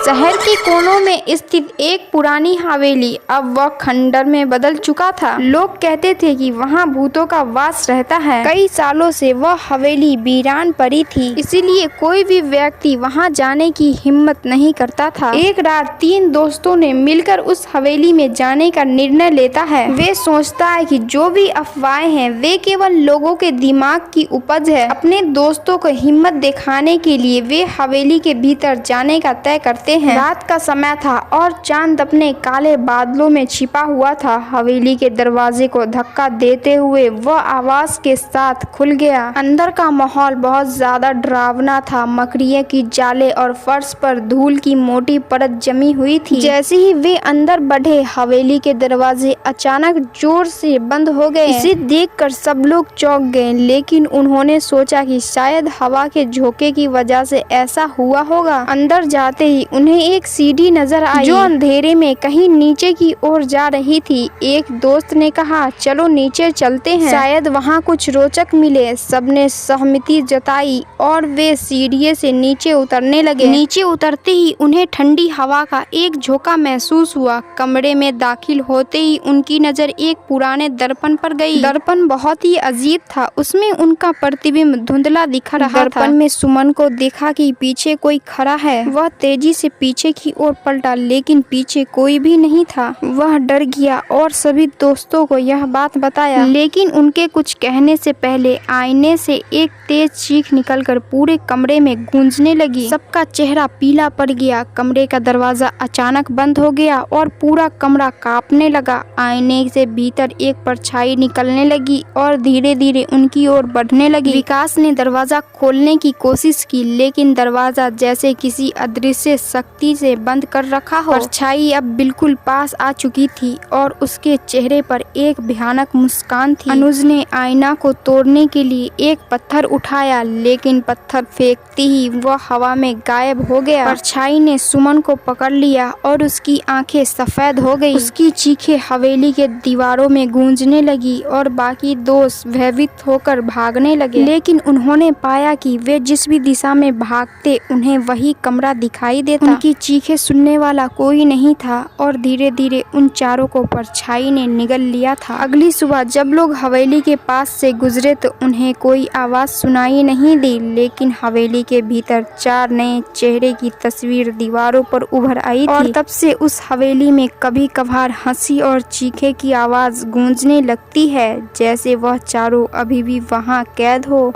शहर के कोनों में स्थित एक पुरानी हवेली अब वह खंडर में बदल चुका था। लोग कहते थे कि वहाँ भूतों का वास रहता है। कई सालों से वह हवेली वीरान पड़ी थी, इसीलिए कोई भी व्यक्ति वहाँ जाने की हिम्मत नहीं करता था। एक रात 3 दोस्तों ने मिलकर उस हवेली में जाने का निर्णय लेता है। वे सोचता है कि जो भी अफवाहें हैं वे केवल लोगों के दिमाग की उपज है। अपने दोस्तों को हिम्मत दिखाने के लिए वे हवेली के भीतर जाने का तय करते हैं। रात का समय था और चांद अपने काले बादलों में छिपा हुआ था। हवेली के दरवाजे को धक्का देते हुए वह आवाज के साथ खुल गया। अंदर का माहौल बहुत ज्यादा डरावना था। मकड़ियों की जाले और फर्श पर धूल की मोटी परत जमी हुई थी। जैसे ही वे अंदर बढ़े, हवेली के दरवाजे अचानक जोर से बंद हो गए। इसे देखकर सब लोग चौंक गए, लेकिन उन्होंने सोचा कि शायद हवा के झोंके की वजह से ऐसा हुआ होगा। अंदर जाते ही उन्हें एक सीढ़ी नजर आई जो अंधेरे में कहीं नीचे की ओर जा रही थी। एक दोस्त ने कहा, चलो नीचे चलते हैं, शायद वहाँ कुछ रोचक मिले। सबने सहमति जताई और वे सीढ़ी से नीचे उतरने लगे। नीचे उतरते ही उन्हें ठंडी हवा का एक झोंका महसूस हुआ। कमरे में दाखिल होते ही उनकी नजर एक पुराने दर्पण पर गई। दर्पण बहुत ही अजीब था, उसमें उनका प्रतिबिंब धुंधला दिख रहा था। दर्पण में सुमन को देखा कि पीछे कोई खड़ा है। वह तेजी से पीछे की ओर पलटा, लेकिन पीछे कोई भी नहीं था। वह डर गया और सभी दोस्तों को यह बात बताया, लेकिन उनके कुछ कहने से पहले आईने से एक तेज चीख निकलकर पूरे कमरे में गूंजने लगी। सबका चेहरा पीला पड़ गया। कमरे का दरवाजा अचानक बंद हो गया और पूरा कमरा कांपने लगा। आईने से भीतर एक परछाई निकलने लगी और धीरे धीरे उनकी ओर बढ़ने लगी। विकास ने दरवाजा खोलने की कोशिश की, लेकिन दरवाजा जैसे किसी अदृश्य शक्ति से बंद कर रखा हो। परछाई अब बिल्कुल पास आ चुकी थी और उसके चेहरे पर एक भयानक मुस्कान थी। अनुज ने आईना को तोड़ने के लिए एक पत्थर उठाया, लेकिन पत्थर फेंकते ही वह हवा में गायब हो गया। परछाई ने सुमन को पकड़ लिया और उसकी आंखें सफेद हो गई। उसकी चीखें हवेली के दीवारों में गूंजने लगी और बाकी दोस्त भयभीत होकर भागने लगे, लेकिन उन्होंने पाया कि वे जिस भी दिशा में भागते उन्हें वही कमरा दिखाई देता। उनकी चीखें सुनने वाला कोई नहीं था और धीरे धीरे उन चारों को परछाई ने निगल लिया था। अगली सुबह जब लोग हवेली के पास से गुजरे तो उन्हें कोई आवाज सुनाई नहीं दी, लेकिन हवेली के भीतर 4 नए चेहरे की तस्वीर दीवारों पर उभर आई थी। और तब से उस हवेली में कभी कभार हंसी और चीखे की आवाज गूंजने लगती है, जैसे वह चारों अभी भी वहाँ कैद हो।